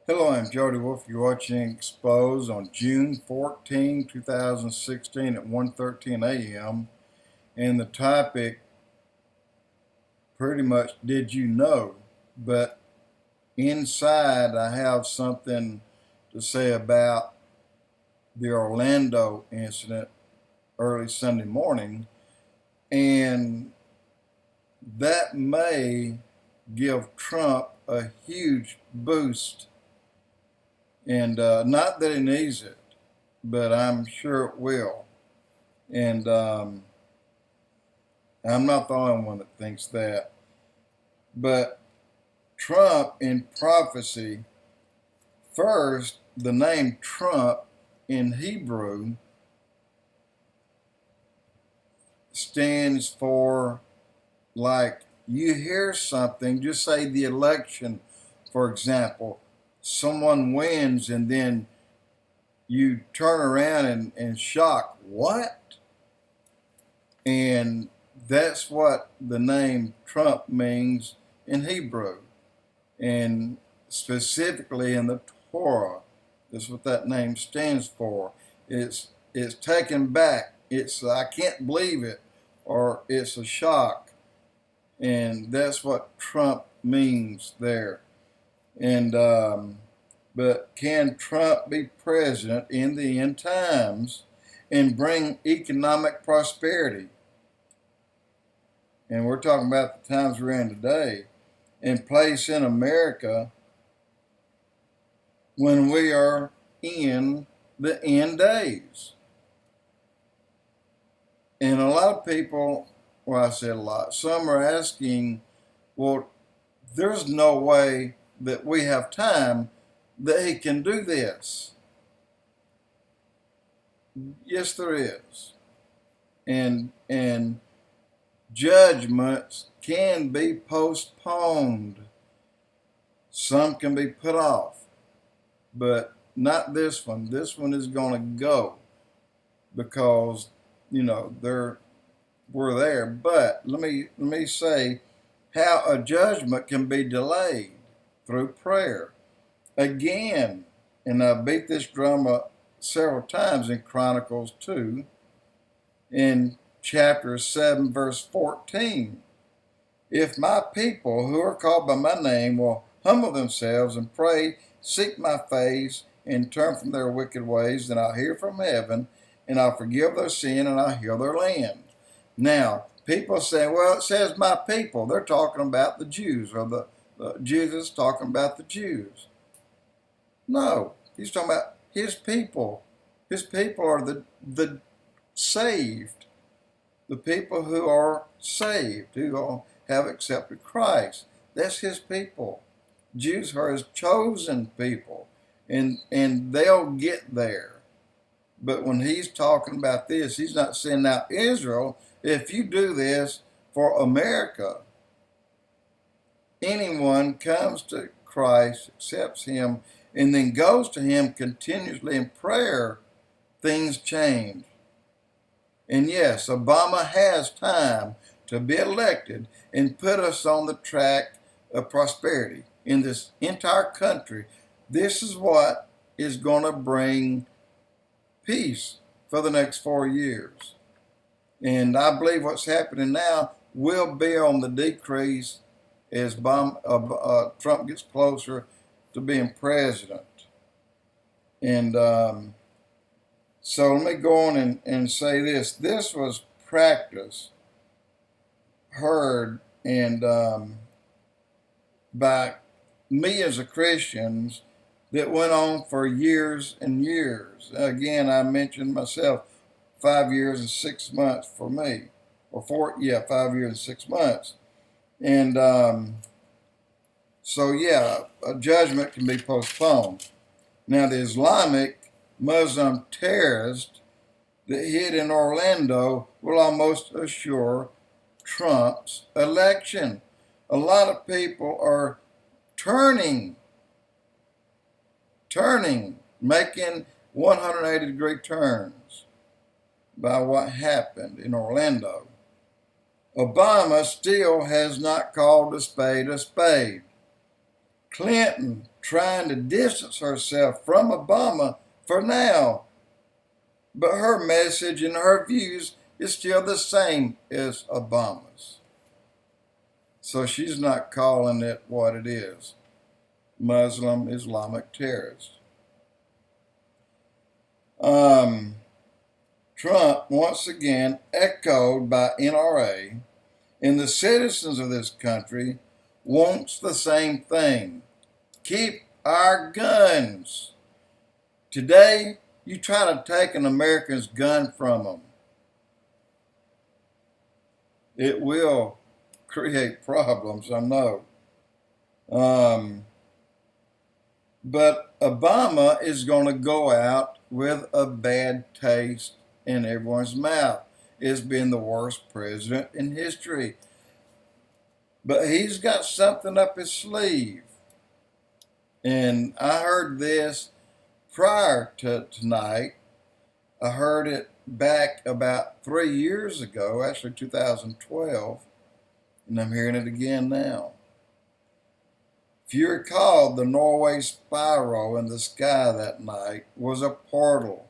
Hello, I'm Jody Wolf. You're watching Expoz on June 14, 2016 at 1:13 a.m. And the topic, pretty much, did you know? But inside, I have something to say about the Orlando incident early Sunday morning. And that may give Trump a huge boost. And not that he needs it, but I'm sure it will. And I'm not the only one that thinks that. But Trump in prophecy, first, the name Trump in Hebrew stands for, like, you hear something, just say the election, for example, someone wins and then you turn around and shock, what? And that's what the name Trump means in Hebrew, and specifically in the Torah. That's what that name stands for. It's taken back. It's I can't believe it, or it's a shock, and that's what Trump means there. And but can Trump be president in the end times and bring economic prosperity? And we're talking about the times we're in today, and place in America when we are in the end days. And a lot of people, well, I said a lot, some are asking, well, there's no way that we have time that he can do this. Yes, there is. And judgments can be postponed. Some can be put off, but not this one. This one is going to go because, we're there. But let me say how a judgment can be delayed through prayer. Again, and I beat this drum up several times in Chronicles 2, in chapter 7, verse 14. If my people who are called by my name will humble themselves and pray, seek my face, and turn from their wicked ways, then I'll hear from heaven, and I'll forgive their sin, and I'll heal their land. Now, people say, well, it says my people. They're talking about the Jews, or the Jesus talking about the Jews. No, he's talking about his people. His people are the saved. The people who are saved, who have accepted Christ. That's his people. Jews are his chosen people, and they'll get there. But when he's talking about this, he's not saying, now, Israel, if you do this for America, anyone comes to Christ, accepts him, and then goes to him continuously in prayer, things change. And yes, Obama has time to be elected and put us on the track of prosperity in this entire country. This is what is going to bring peace for the next 4 years. And I believe what's happening now will be on the decrease as Trump gets closer to being president. And so let me go on and say this. This was practice heard and by millions of Christians that went on for years and years. Again, I mentioned myself, 5 years and 6 months for me, or 5 years and 6 months. And so, yeah, a judgment can be postponed. Now, the Islamic Muslim terrorist that hit in Orlando will almost assure Trump's election. A lot of people are turning, making 180-degree turns by what happened in Orlando. Obama still has not called a spade a spade. Clinton trying to distance herself from Obama for now. But her message and her views is still the same as Obama's. So she's not calling it what it is. Muslim Islamic terrorist. Trump, once again echoed by NRA, and the citizens of this country wants the same thing. Keep our guns. Today, you try to take an American's gun from them. It will create problems, I know. But Obama is going to go out with a bad taste in everyone's mouth as being the worst president in history. But he's got something up his sleeve. And I heard this prior to tonight. I heard it back about 3 years ago, actually 2012, and I'm hearing it again now. If you recall, the Norway spiral in the sky that night was a portal.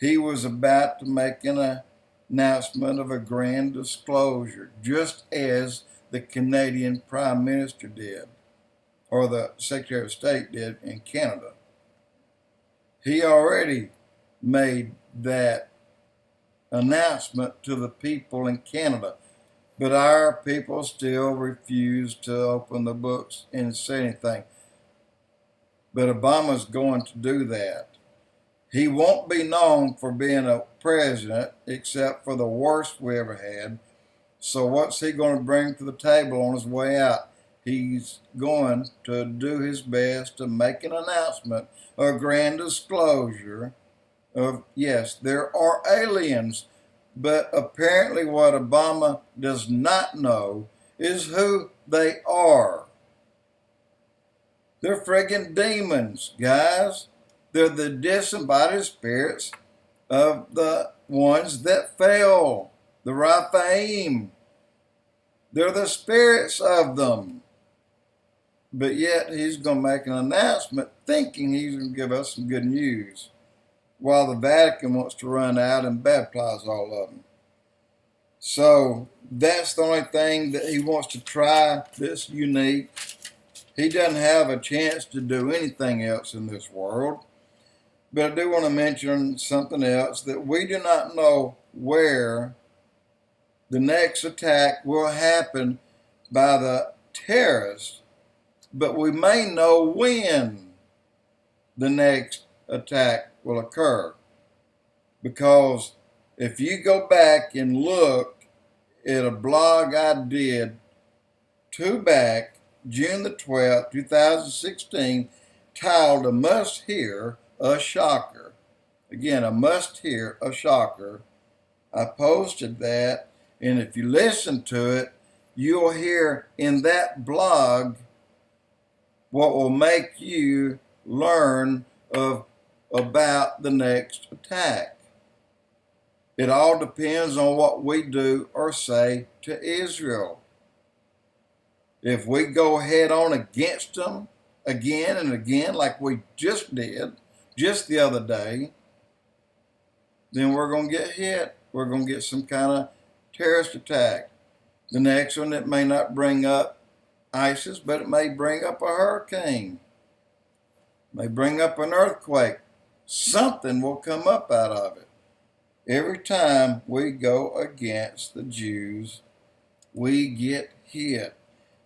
He was about to make an announcement of a grand disclosure, just as the Canadian Prime Minister did, or the Secretary of State did in Canada. He already made that announcement to the people in Canada, but our people still refuse to open the books and say anything. But Obama's going to do that. He won't be known for being a president except for the worst we ever had. So what's he going to bring to the table on his way out? He's going to do his best to make an announcement, a grand disclosure of, yes, there are aliens, but apparently what Obama does not know is who they are. They're friggin' demons, guys. They're the disembodied spirits of the ones that fell, the Raphaim. They're the spirits of them. But yet he's going to make an announcement thinking he's going to give us some good news, while the Vatican wants to run out and baptize all of them. So that's the only thing that he wants to try that's unique. He doesn't have a chance to do anything else in this world. But I do want to mention something else, that we do not know where the next attack will happen by the terrorists, but we may know when the next attack will occur. Because if you go back and look at a blog I did back, June the 12th, 2016, titled "A Must Hear, a Shocker." Again, a must hear, a shocker. I posted that, and if you listen to it, you'll hear in that blog what will make you learn about the next attack. It all depends on what we do or say to Israel. If we go head on against them again and again, like we just did, just the other day, then we're going to get hit. We're going to get some kind of terrorist attack. The next one, it may not bring up ISIS, but it may bring up a hurricane. It may bring up an earthquake. Something will come up out of it. Every time we go against the Jews, we get hit.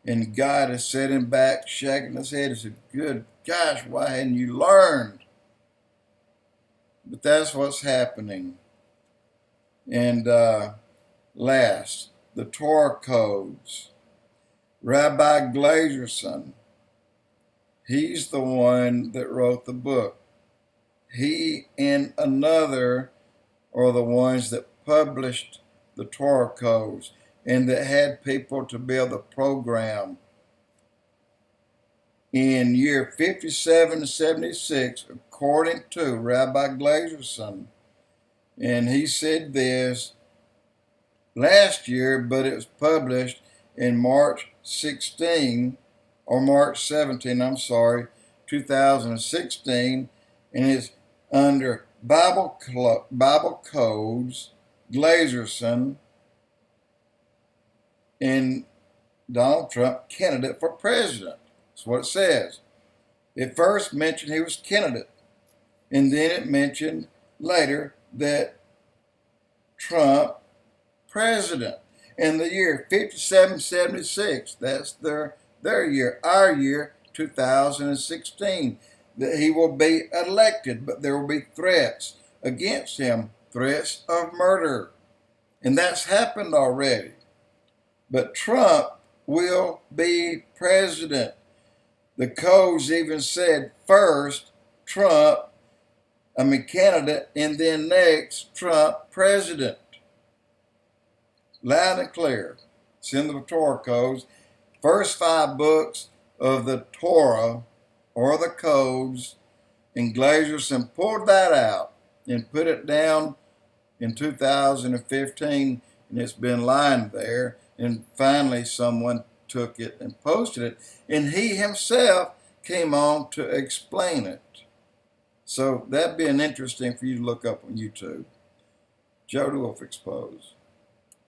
And God is sitting back, shaking his head and said, good gosh, why hadn't you learned? But that's what's happening. And last, the Torah codes. Rabbi Glazerson, he's the one that wrote the book. He and another are the ones that published the Torah codes and that had people to build a program. In year 57 to 76, according to Rabbi Glazerson, and he said this last year, but it was published in March 16, or March 17, 2016, and it's under Bible Codes, Glazerson, and Donald Trump candidate for president. That's what it says. It first mentioned he was candidate, and then it mentioned later that Trump president. In the year 5776, that's their year, our year, 2016, that he will be elected, but there will be threats against him, threats of murder. And that's happened already. But Trump will be president. The codes even said first candidate, and then next, Trump president. Loud and clear. It's in the Torah codes. First 5 books of the Torah, or the codes, and Glazerson pulled that out and put it down in 2015, and it's been lying there, and finally someone took it and posted it, and he himself came on to explain it. So that'd be an interesting for you to look up on YouTube. Joe DeWolf Expoz.